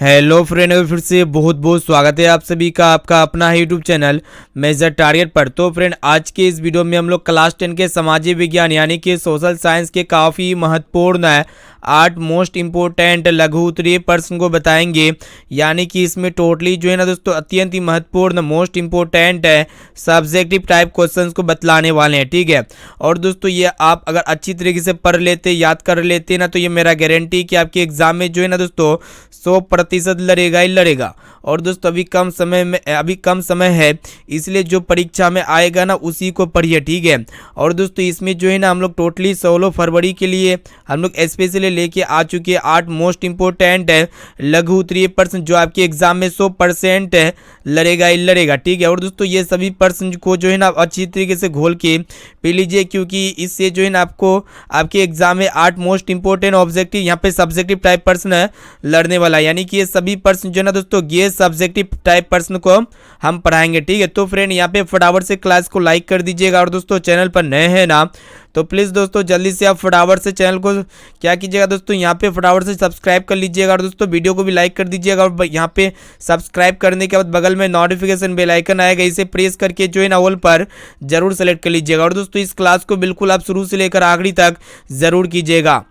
Hello friend, फिर से बहुत बहुत स्वागत है आप सभी का आपका अपना है यूट्यूब चैनल मेजर टारगेट पर। तो फ्रेंड, आज के इस वीडियो में हम लोग क्लास 10 के सामाजिक विज्ञान यानी कि सोशल साइंस के काफ़ी महत्वपूर्ण 8 मोस्ट इम्पोर्टेंट लघु उत्तरीय प्रश्न को बताएंगे। यानी कि इसमें टोटली जो है ना दोस्तों अत्यंत ही महत्वपूर्ण most important subjective type questions को बतलाने वाले हैं, ठीक है। और दोस्तों ये आप अगर अच्छी तरीके से पढ़ लेते, याद कर लेते ना, तो ये मेरा गारंटी कि आपके एग्जाम में जो है ना दोस्तों 100% लड़ेगा ही लड़ेगा। और दोस्तों अभी कम समय है, इसलिए जो परीक्षा में आएगा ना उसी को पढ़िए, ठीक है। और दोस्तों इसमें जो है ना हम लोग टोटली 16 फरवरी के लिए हम लोग स्पेशली लेके आ चुके हैं 8 मोस्ट इंपोर्टेंट लघु उत्तरीय प्रश्न जो आपके एग्जाम में 100% लड़ेगा ही लड़ेगा, ठीक है। और दोस्तों ये सभी प्रश्न को जो है ना अच्छी तरीके से घोल के पी लीजिए, क्योंकि इससे जो है ना आपको आपके एग्जाम में 8 मोस्ट इंपोर्टेंट ऑब्जेक्टिव यहाँ पे सब्जेक्टिव टाइप प्रश्न लड़ने वाला है। यानी कि ये सभी प्रश्न जो है ना दोस्तों ये सब्जेक्टिव टाइप प्रश्न को हम पढ़ाएंगे, ठीक है। तो फ्रेंड यहाँ पे फटाफट से क्लास को लाइक कर दीजिएगा। और दोस्तों चैनल पर नए हैं ना तो प्लीज़ दोस्तों जल्दी से आप फटाफट से चैनल को क्या कीजिएगा दोस्तों, यहाँ पे फटाफट से सब्सक्राइब कर लीजिएगा। और दोस्तों वीडियो को भी लाइक कर दीजिएगा। और यहाँ पे सब्सक्राइब करने के बाद बगल में नोटिफिकेशन बेल आइकन आएगा, इसे प्रेस करके जो है ना ऑल पर जरूर सेलेक्ट कर लीजिएगा। और दोस्तों इस क्लास को बिल्कुल आप शुरू से लेकर आखिरी तक जरूर कीजिएगा।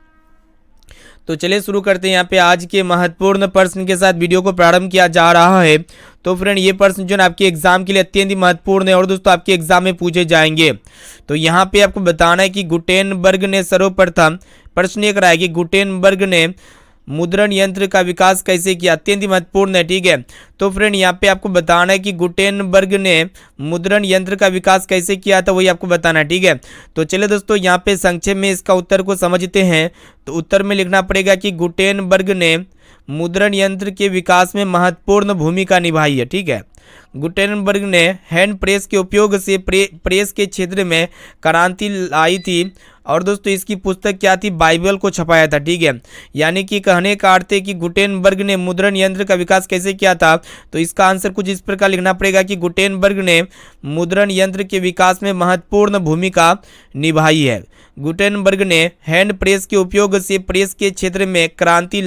तो चलिए शुरू करते हैं यहाँ पे आज के महत्वपूर्ण प्रश्न के साथ वीडियो को प्रारंभ किया जा रहा है। तो फ्रेंड ये प्रश्न जो है आपके एग्जाम के लिए अत्यंत ही महत्वपूर्ण है और दोस्तों आपके एग्जाम में पूछे जाएंगे। तो यहाँ पे आपको बताना है कि गुटेनबर्ग ने सर्वप्रथम प्रश्न ये कराया कि गुटेनबर्ग ने मुद्रण यंत्र का विकास कैसे किया, अत्यंत ही महत्वपूर्ण है, ठीक है। तो फ्रेंड यहाँ पे आपको बताना है कि गुटेनबर्ग ने मुद्रण यंत्र का विकास कैसे किया था, वही आपको बताना है, ठीक है। तो चलिए दोस्तों यहाँ पे संक्षेप में इसका उत्तर को समझते हैं। तो उत्तर में लिखना पड़ेगा कि गुटेनबर्ग ने मुद्रण यंत्र के विकास में महत्वपूर्ण भूमिका निभाई है, ठीक है। गुटेनबर्ग ने हैंड प्रेस के उपयोग से प्रेस के क्षेत्र में क्रांति लाई थी। और दोस्तों इसकी पुस्तक क्या थी, बाइबल को छपाया था, ठीक है। यानी कि कहने का अर्थ है कि गुटेनबर्ग ने मुद्रण यंत्र का विकास कैसे किया था। तो इसका आंसर कुछ इस प्रकार लिखना पड़ेगा कि गुटेनबर्ग ने मुद्रण यंत्र के विकास में महत्वपूर्ण भूमिका निभाई है। गुटेनबर्ग ने हैंड प्रेस के उपयोग से प्रेस के क्षेत्र में क्रांति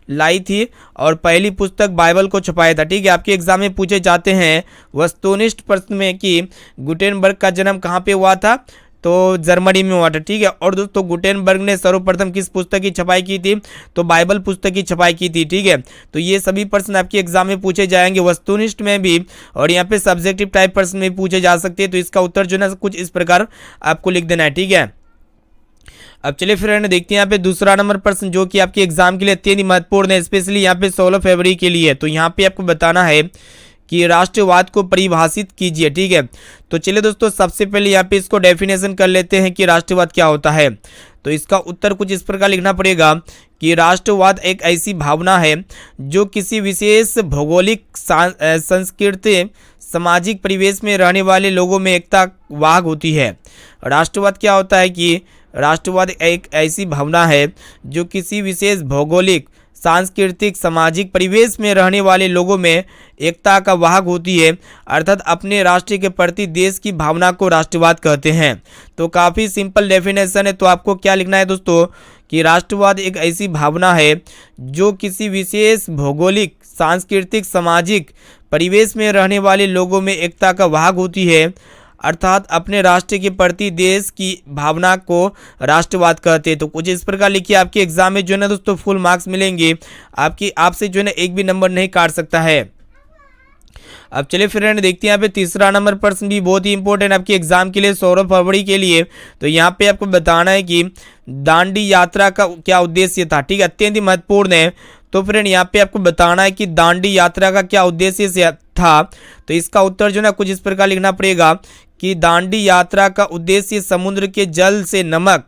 लाई थी और पहली पुस्तक बाइबल को छपाया था, ठीक है। आपके एग्जाम में पूछे जाते हैं वस्तुनिष्ठ प्रश्न में कि गुटेनबर्ग का जन्म कहाँ पे हुआ था, तो जर्मनी में हुआ था, ठीक है। और दोस्तों गुटेनबर्ग ने सर्वप्रथम किस पुस्तक की छपाई की थी, तो बाइबल पुस्तक की छपाई की थी, ठीक है। तो ये सभी प्रश्न आपके एग्जाम में पूछे जाएंगे वस्तुनिष्ठ में भी और यहाँ पे सब्जेक्टिव टाइप प्रश्न में पूछे जा सकते हैं। तो इसका उत्तर जो है कुछ इस प्रकार आपको लिख देना है, ठीक है। अब चलिए फ्रेंड देखते हैं यहाँ पे दूसरा नंबर प्रश्न जो कि आपके एग्जाम के लिए अत्यंत महत्वपूर्ण है, स्पेशली यहाँ पे 16 फरवरी के लिए। तो यहाँ पे आपको बताना है कि राष्ट्रवाद को परिभाषित कीजिए, ठीक है। तो चलिए दोस्तों सबसे पहले यहाँ पे इसको डेफिनेशन कर लेते हैं कि राष्ट्रवाद क्या होता है। तो इसका उत्तर कुछ इस प्रकार लिखना पड़ेगा कि राष्ट्रवाद एक ऐसी भावना है जो किसी विशेष भौगोलिक संस्कृति सामाजिक परिवेश में रहने वाले लोगों में एकता वाहक होती है। राष्ट्रवाद क्या होता है कि राष्ट्रवाद एक ऐसी भावना है जो किसी विशेष भौगोलिक सांस्कृतिक सामाजिक परिवेश में रहने वाले लोगों में एकता का वाहक होती है, अर्थात अपने राष्ट्र के प्रति देश की भावना को राष्ट्रवाद कहते हैं। तो काफ़ी सिंपल डेफिनेशन है। तो आपको क्या लिखना है दोस्तों कि राष्ट्रवाद एक ऐसी भावना है जो किसी विशेष भौगोलिक सांस्कृतिक सामाजिक परिवेश में रहने वाले लोगों में एकता का वाहक होती है, अर्थात अपने राष्ट्र के प्रति देश की भावना को राष्ट्रवाद कहते हैं। तो कुछ इस प्रकार लिखिए, आपके एग्जाम में जो है ना दोस्तों फुल मार्क्स मिलेंगे, आपसे जो है ना एक भी नंबर नहीं काट सकता है। अब चलिए फ्रेंड देखते हैं यहाँ पे तीसरा नंबर प्रश्न भी बहुत ही इंपॉर्टेंट आपके एग्जाम के लिए 16 फरवरी के लिए। तो यहाँ पे आपको बताना है कि दांडी यात्रा का क्या उद्देश्य था, ठीक है, अत्यंत ही महत्वपूर्ण है। तो फ्रेंड यहाँ पे आपको बताना है कि दांडी यात्रा का क्या उद्देश्य था। तो इसका उत्तर जो है ना कुछ इस प्रकार लिखना पड़ेगा कि दांडी यात्रा का उद्देश्य समुद्र के जल से नमक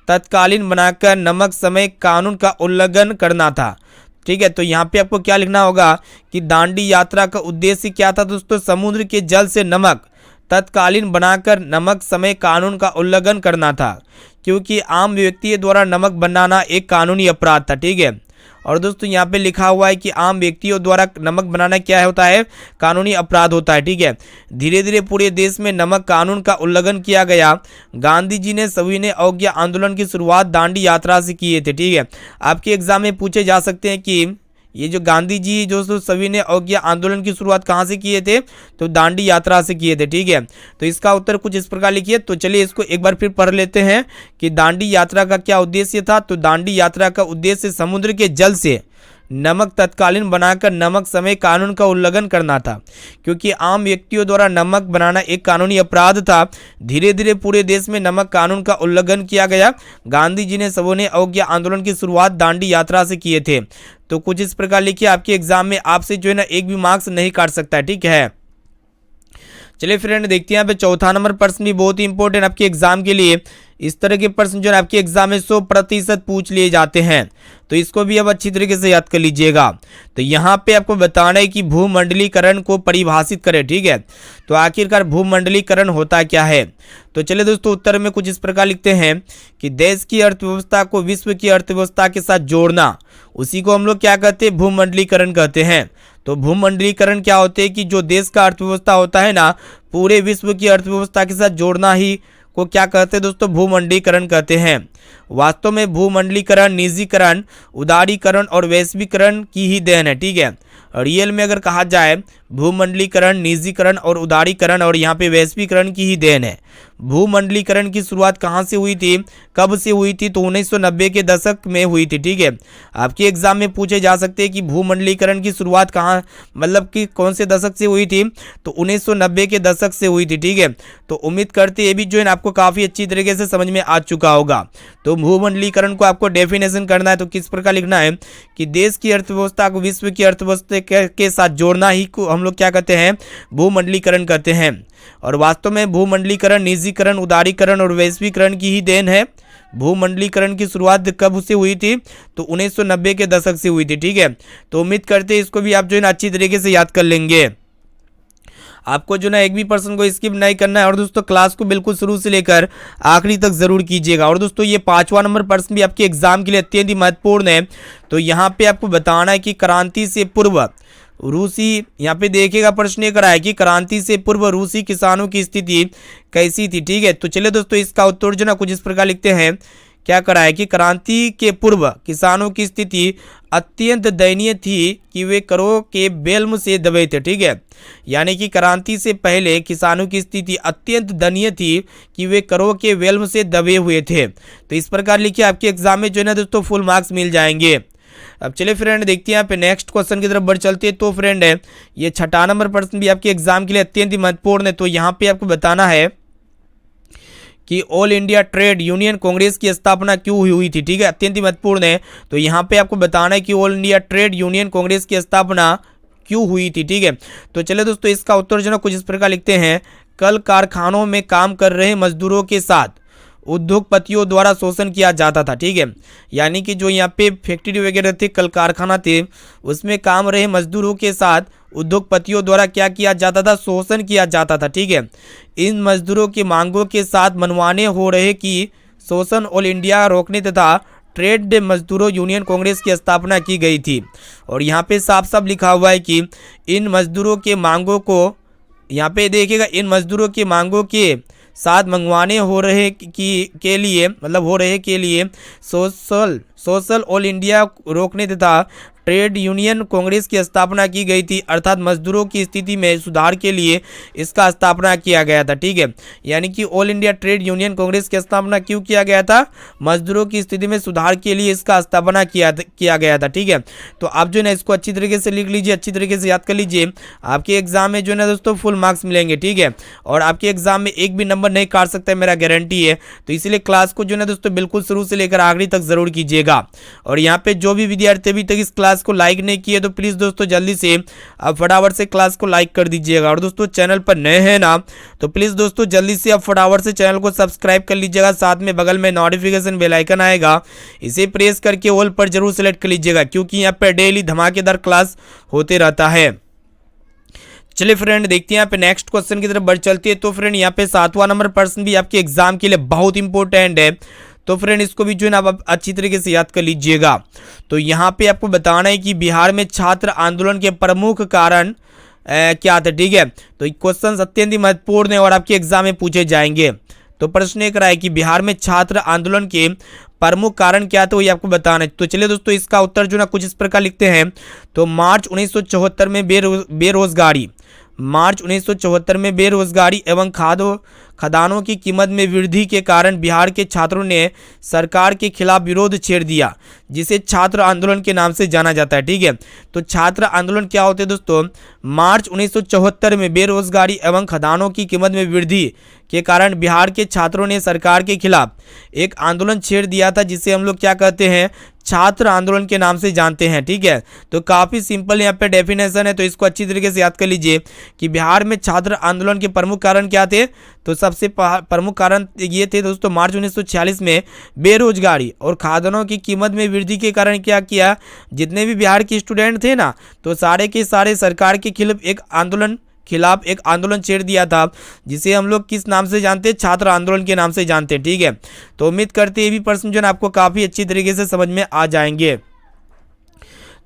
तत्कालीन बनाकर नमक समय कानून का उल्लंघन करना था, ठीक है। तो यहाँ पे आपको क्या लिखना होगा कि दांडी यात्रा का उद्देश्य क्या था दोस्तों, समुद्र के जल से नमक तत्कालीन बनाकर नमक समय कानून का उल्लंघन करना था, क्योंकि आम व्यक्ति द्वारा नमक बनाना एक कानूनी अपराध था, ठीक है। और दोस्तों यहाँ पे लिखा हुआ है कि आम व्यक्तियों द्वारा नमक बनाना क्या होता है, कानूनी अपराध होता है, ठीक है। धीरे धीरे पूरे देश में नमक कानून का उल्लंघन किया गया। गांधी जी ने सविनय अवज्ञा आंदोलन की शुरुआत दांडी यात्रा से किए थे, ठीक है। आपके एग्जाम में पूछे जा सकते हैं कि ये जो गांधी जी जो सभी ने अवज्ञा आंदोलन की शुरुआत कहाँ से किए थे, तो दांडी यात्रा से किए थे। ठीक है, तो इसका उत्तर कुछ इस प्रकार लिखिए। तो चलिए इसको एक बार फिर पढ़ लेते हैं कि दांडी यात्रा का क्या उद्देश्य था। तो दांडी यात्रा का उद्देश्य समुद्र के जल से नमक तत्कालीन बनाकर नमक समय कानून का उल्लंघन करना था, क्योंकि आम व्यक्तियों द्वारा नमक बनाना एक कानूनी अपराध था। धीरे धीरे पूरे देश में नमक कानून का उल्लंघन किया गया। गांधी जी ने सबों ने अवज्ञा आंदोलन की शुरुआत दांडी यात्रा से किए थे। तो कुछ इस प्रकार लिखिए, आपके एग्जाम में आपसे जो है ना एक भी मार्क्स नहीं काट सकता है। ठीक है, चलिए फ्रेंड देखते हैं यहाँ पे चौथा नंबर प्रश्न भी बहुत ही इंपॉर्टेंट आपके एग्जाम के लिए। इस तरह के प्रश्न जो है आपके एग्जाम में 100% पूछ लिए जाते हैं, तो इसको भी अब अच्छी तरीके से याद कर लीजिएगा। तो यहाँ पे आपको बताना है कि भूमंडलीकरण को परिभाषित करें। ठीक है, तो आखिरकार भूमंडलीकरण होता क्या है। तो चलिए दोस्तों उत्तर में कुछ इस प्रकार लिखते हैं कि देश की अर्थव्यवस्था को विश्व की अर्थव्यवस्था के साथ जोड़ना, उसी को हम लोग क्या कहते हैं, भूमंडलीकरण कहते हैं। तो भूमंडलीकरण क्या होते हैं कि जो देश का अर्थव्यवस्था होता है ना, पूरे विश्व की अर्थव्यवस्था के साथ जोड़ना ही को क्या कहते हैं दोस्तों, भूमंडलीकरण कहते हैं। वास्तव में भूमंडलीकरण निजीकरण, उदारीकरण और वैश्वीकरण की ही देन है। ठीक है, रियल में अगर कहा जाए भूमंडलीकरण, निजीकरण और उदारीकरण और यहाँ पे वैश्वीकरण की ही देन है। भूमंडलीकरण की शुरुआत कहाँ से हुई थी, कब से हुई थी, तो 1990 के दशक में हुई थी। ठीक है, आपके एग्जाम में पूछे जा सकते हैं कि भूमंडलीकरण की शुरुआत कहाँ, मतलब कि कौन से दशक से हुई थी, तो 1990 के दशक से हुई थी। ठीक है, तो उम्मीद करते ये भी जो है आपको काफ़ी अच्छी तरीके से समझ में आ चुका होगा। तो भूमंडलीकरण को आपको डेफिनेशन करना है, तो किस प्रकार लिखना है कि देश की अर्थव्यवस्था को विश्व की अर्थव्यवस्था के साथ जोड़ना ही को हम लोग क्या कहते हैं, भूमंडलीकरण कहते हैं। और वास्तव में भूमंडलीकरण निजीकरण, उदारीकरण और वैश्वीकरण की ही देन है। भूमंडलीकरण की शुरुआत कब से हुई थी, तो 1990 के दशक से हुई थी। ठीक है, तो उम्मीद करते हैं इसको भी आप जो है ना अच्छी तरीके से याद कर लेंगे। आपको जो ना एक भी पर्सन को स्किप नहीं करना है, और दोस्तों क्लास को बिल्कुल शुरू से लेकर आखिरी तक जरूर कीजिएगा। और दोस्तों ये 5वां नंबर प्रश्न भी आपके एग्जाम के लिए अत्यंत ही महत्वपूर्ण है। तो यहाँ पे आपको बताना है कि क्रांति से पूर्व रूसी, यहाँ पे देखिएगा प्रश्न ये करा है कि क्रांति से पूर्व रूसी किसानों की स्थिति कैसी थी। ठीक है, तो चलिए दोस्तों इसका उत्तर जो ना कुछ इस प्रकार लिखते हैं। क्या करा है कि क्रांति के पूर्व किसानों की स्थिति अत्यंत दयनीय थी कि वे करों के बेल्म से दबे थे। ठीक है, यानी कि क्रांति से पहले किसानों की स्थिति अत्यंत दयनीय थी कि वे करों के बेल्म से दबे हुए थे। तो इस प्रकार लिखिए, आपके एग्जाम में जो है ना दोस्तों फुल मार्क्स मिल जाएंगे। अब चलिए फ्रेंड देखते हैं यहाँ पे नेक्स्ट क्वेश्चन की तरफ बढ़ चलते हैं। तो फ्रेंड है ये 6वां नंबर प्रश्न भी आपके एग्जाम के लिए अत्यंत ही महत्वपूर्ण है। तो यहाँ पे आपको बताना है कि all India trade union Congress की स्थापना क्यों हुई थी। ठीक है, अत्यंत ही महत्वपूर्ण है। तो यहाँ पे आपको बताना है कि all India trade union Congress की स्थापना क्यों हुई थी। ठीक है, तो चलिए दोस्तों इसका उत्तर जो ना कुछ इस प्रकार लिखते हैं। कल कारखानों में काम कर रहे मजदूरों के साथ उद्योगपतियों द्वारा शोषण किया जाता था। ठीक है, यानी कि जो यहाँ पे फैक्ट्री वगैरह थे, कल कारखाना थे, उसमें काम रहे मजदूरों के साथ उद्योगपतियों द्वारा क्या किया जाता था, शोषण किया जाता था। ठीक है, इन मजदूरों की मांगों के साथ मनमाने हो रहे कि शोषण ऑल इंडिया रोकने तथा ट्रेड मजदूरों यूनियन कांग्रेस की स्थापना की गई थी। और यहाँ पे साफ साफ लिखा हुआ है कि इन मजदूरों के मांगों को, यहाँ पे देखिएगा, इन मजदूरों की मांगों के साथ मंगवाने हो रहे के लिए, मतलब हो रहे के लिए सोशल ऑल इंडिया रोकने तथा ट्रेड यूनियन कांग्रेस की स्थापना की गई थी, अर्थात मजदूरों की स्थिति में सुधार के लिए इसका स्थापना किया गया था। ठीक है, यानी कि all India trade union Congress की स्थापना क्यों किया गया था, मजदूरों की स्थिति में सुधार के लिए इसका स्थापना किया गया था। ठीक है, तो आप जो है ना इसको अच्छी तरीके से लिख लीजिए, अच्छी तरीके से याद कर लीजिए। आपके एग्जाम में जो है ना दोस्तों फुल मार्क्स मिलेंगे। ठीक है, और आपके एग्जाम में एक भी नंबर नहीं काट सकता है, मेरा गारंटी है। तो इसलिए क्लास को जो है ना दोस्तों बिल्कुल शुरू से लेकर आखिरी तक जरूर कीजिएगा। और यहाँ पे जो भी विद्यार्थी अभी तक इस क्लास को लाइक नहीं किए तो प्लीज दोस्तों जल्दी से आप फटाफट से क्लास को लाइक कर दीजिएगा। और दोस्तों चैनल पर नए हैं ना, तो प्लीज दोस्तों जल्दी से आप फटाफट से चैनल को सब्सक्राइब कर लीजिएगा। साथ में बगल में नोटिफिकेशन बेल आइकन आएगा, इसे प्रेस करके ऑल पर जरूर सेलेक्ट कर लीजिएगा, क्योंकि यहाँ पे डेली धमाकेदार क्लास होते रहता है। चलिए फ्रेंड देखते हैं यहाँ पे नेक्स्ट क्वेश्चन की तरफ बढ़ चलती है। तो फ्रेंड यहाँ पे 7वां नंबर प्रश्न भी आपके एग्जाम के लिए बहुत इंपॉर्टेंट है। तो फ्रेंड इसको भी जो है ना आप अच्छी तरीके से याद कर लीजिएगा। तो यहाँ पे आपको बताना है कि बिहार में छात्र आंदोलन के प्रमुख कारण क्या थे। ठीक है, तो क्वेश्चन अत्यंत ही महत्वपूर्ण है और आपके एग्जाम में पूछे जाएंगे। तो प्रश्न एक रहा है कि बिहार में छात्र आंदोलन के प्रमुख कारण क्या था वही आपको बताना है। तो चलिए दोस्तों इसका उत्तर जो ना कुछ इस प्रकार लिखते हैं। तो मार्च 1974 में बेरोजगारी, मार्च 1974 में बेरोजगारी एवं खदानों की कीमत में वृद्धि के कारण बिहार के छात्रों ने सरकार के खिलाफ विरोध छेड़ दिया, जिसे छात्र आंदोलन के नाम से जाना जाता है। ठीक है, तो छात्र आंदोलन क्या होते हैं दोस्तों? मार्च 1974 में बेरोजगारी एवं खदानों की कीमत में वृद्धि के कारण बिहार के छात्रों ने सरकार के खिलाफ एक आंदोलन छेड़ दिया था, जिसे हम लोग क्या कहते हैं? छात्र आंदोलन के नाम से जानते हैं। ठीक है, तो काफ़ी सिंपल यहाँ पे डेफिनेशन है, तो इसको अच्छी तरीके से याद कर लीजिए कि बिहार में छात्र आंदोलन के प्रमुख कारण क्या थे। तो सबसे प्रमुख कारण ये थे दोस्तों, मार्च 1946 में बेरोजगारी और खाद्यान्नों की कीमत में वृद्धि के कारण क्या किया, जितने भी बिहार के स्टूडेंट थे ना, तो सारे के सारे सरकार के खिलाफ एक आंदोलन छेड़ दिया था, जिसे हम लोग किस नाम से जानते हैं? छात्र आंदोलन के नाम से जानते हैं। ठीक है, तो उम्मीद करते हैं ये भी प्रश्न जो है आपको काफ़ी अच्छी तरीके से समझ में आ जाएंगे।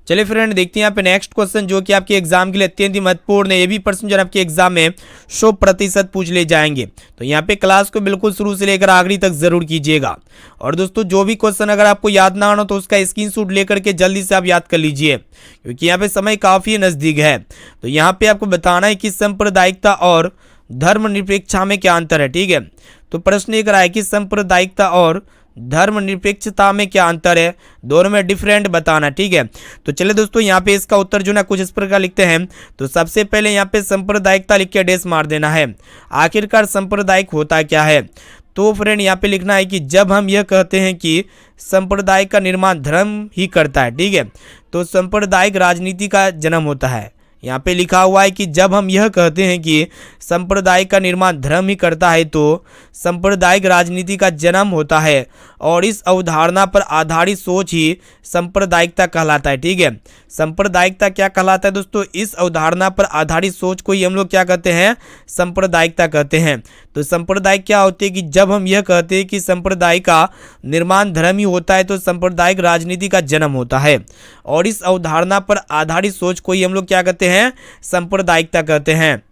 चलिए फ्रेंड देखते हैं यहाँ पे नेक्स्ट क्वेश्चन, जो कि आपके एग्जाम के लिए अत्यंत ही महत्वपूर्ण है। ये भी प्रश्न जो है आपके एग्जाम में 100% पूछ ले जाएंगे। तो यहाँ पे क्लास को बिल्कुल शुरू से लेकर आखिरी तक जरूर कीजिएगा। और दोस्तों जो भी क्वेश्चन अगर आपको याद ना आना तो उसका स्क्रीनशॉट लेकर के जल्दी से आप याद कर लीजिए, क्योंकि यहाँ पे समय काफ़ी नज़दीक है। तो यहाँ पे आपको बताना है कि सांप्रदायिकता और धर्मनिरपेक्षता में क्या अंतर है। ठीक है, तो प्रश्न ये करा है कि सांप्रदायिकता और धर्मनिरपेक्षता में क्या अंतर है, दोनों में डिफरेंट बताना। ठीक है, तो चलिए दोस्तों यहाँ पे इसका उत्तर जो ना कुछ इस प्रकार लिखते हैं। तो सबसे पहले यहाँ पे सांप्रदायिकता लिख के डैश मार देना है। आखिरकार सांप्रदायिक होता क्या है? तो फ्रेंड यहाँ पे लिखना है कि जब हम यह कहते हैं कि सांप्रदायिक का निर्माण धर्म ही करता है। ठीक है, तो सांप्रदायिक राजनीति का जन्म होता है। यहाँ पे लिखा हुआ है कि जब हम यह कहते हैं कि सांप्रदायिक का निर्माण धर्म ही करता है, तो सांप्रदायिक राजनीति का जन्म होता है, और इस अवधारणा पर आधारित सोच ही सांप्रदायिकता कहलाता है। ठीक है, सांप्रदायिकता क्या कहलाता है दोस्तों? इस अवधारणा पर आधारित सोच को ही हम लोग क्या कहते हैं? सांप्रदायिकता कहते हैं। तो सांप्रदायिक क्या होती है कि जब हम यह कहते हैं कि सांप्रदायिक का निर्माण धर्म ही होता है, तो सांप्रदायिक राजनीति का जन्म होता है, और इस अवधारणा पर आधारित सोच को ही हम लोग क्या कहते हैं? सांप्रदायिकता कहते हैं।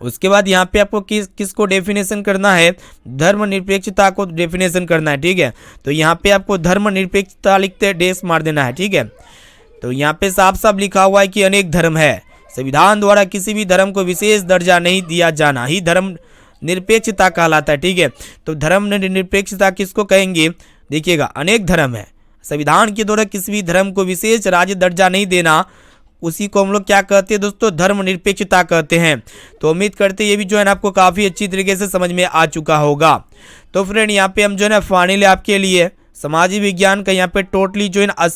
उसके बाद यहाँ पे आपको किसको डेफिनेशन करना है? धर्मनिरपेक्षता को डेफिनेशन करना है। ठीक है, तो यहाँ पे आपको धर्मनिरपेक्षता लिखते डैश मार देना है। ठीक है, तो यहाँ पे साफ साफ लिखा हुआ है कि अनेक धर्म है, संविधान द्वारा किसी भी धर्म को विशेष दर्जा नहीं दिया जाना ही धर्म निरपेक्षता कहलाता है। ठीक है, तो धर्म निरपेक्षता किसको कहेंगे? देखिएगा, अनेक धर्म है, संविधान के द्वारा किसी भी धर्म को विशेष राज्य दर्जा नहीं देना, उसी को हम लोग क्या कहते हैं दोस्तों? धर्मनिरपेक्षता कहते हैं। तो उम्मीद करते हैं ये भी जो है ना आपको काफ़ी अच्छी तरीके से समझ में आ चुका होगा। तो फ्रेंड यहाँ पे हम जो है ना फाइनली आपके लिए सामाजिक विज्ञान का यहाँ पे टोटली जो है ना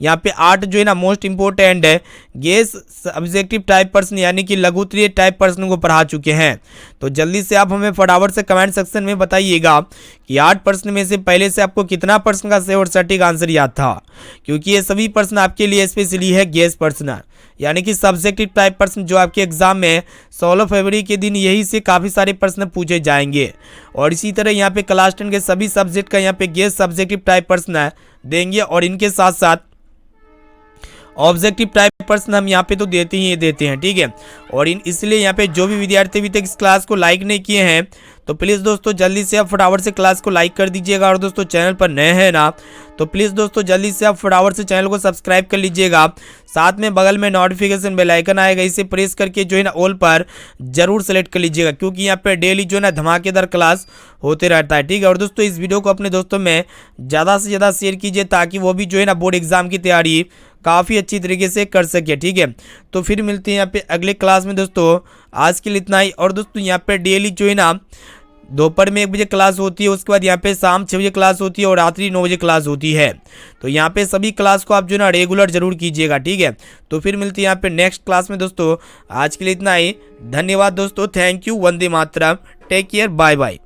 यहाँ पे 8 जो है ना मोस्ट इंपोर्टेंट है गेस सब्जेक्टिव टाइप प्रश्न यानी कि लघुत्तरीय टाइप प्रश्न को पढ़ा चुके हैं। तो जल्दी से आप हमें फटाफट से कमेंट सेक्शन में बताइएगा कि 8 प्रश्न में से पहले से आपको कितना प्रश्न का सही और सटीक आंसर याद था, क्योंकि ये सभी प्रश्न आपके लिए स्पेशली है गेस प्रश्न यानी कि सब्जेक्टिव टाइप प्रश्न, जो आपके एग्जाम में 16 फरवरी के दिन यही से काफ़ी सारे प्रश्न पूछे जाएंगे। और इसी तरह यहाँ पे क्लास 10 के सभी सब्जेक्ट का यहाँ पे गेस सब्जेक्टिव टाइप प्रश्न देंगे, और इनके साथ साथ ऑब्जेक्टिव टाइप प्रश्न हम यहाँ पे तो देते ही देते हैं। ठीक है, और इसलिए यहाँ पे जो भी विद्यार्थी अभी तक इस क्लास को लाइक नहीं किए हैं तो प्लीज़ दोस्तों जल्दी से आप फटाफट से क्लास को लाइक कर दीजिएगा। और दोस्तों चैनल पर नए हैं ना तो प्लीज़ दोस्तों जल्दी से आप फटाफट से चैनल को सब्सक्राइब कर लीजिएगा। साथ में बगल में नोटिफिकेशन बेल आइकन आएगा, इसे प्रेस करके जो है ना ऑल पर जरूर सेलेक्ट कर लीजिएगा, क्योंकि यहाँ पे डेली जो है ना धमाकेदार क्लास होते रहता है। ठीक है, और दोस्तों इस वीडियो को अपने दोस्तों में ज़्यादा से ज़्यादा शेयर कीजिए, ताकि वो भी जो है ना बोर्ड एग्जाम की तैयारी काफ़ी अच्छी तरीके से कर सके। ठीक है, तो फिर मिलते हैं यहाँ पे अगले क्लास में दोस्तों। आज के लिए इतना ही। और दोस्तों यहाँ पे डेली जो है ना दोपहर में 1 बजे क्लास होती है, उसके बाद यहाँ पे शाम 6 बजे क्लास होती है, और रात्रि 9 बजे क्लास होती है। तो यहाँ पे सभी क्लास को आप जो है ना रेगुलर जरूर कीजिएगा। ठीक है, तो फिर मिलते हैं यहाँ पे नेक्स्ट क्लास में दोस्तों। आज के लिए इतना ही। धन्यवाद दोस्तों, thank you, Vande Mataram, take care, bye bye.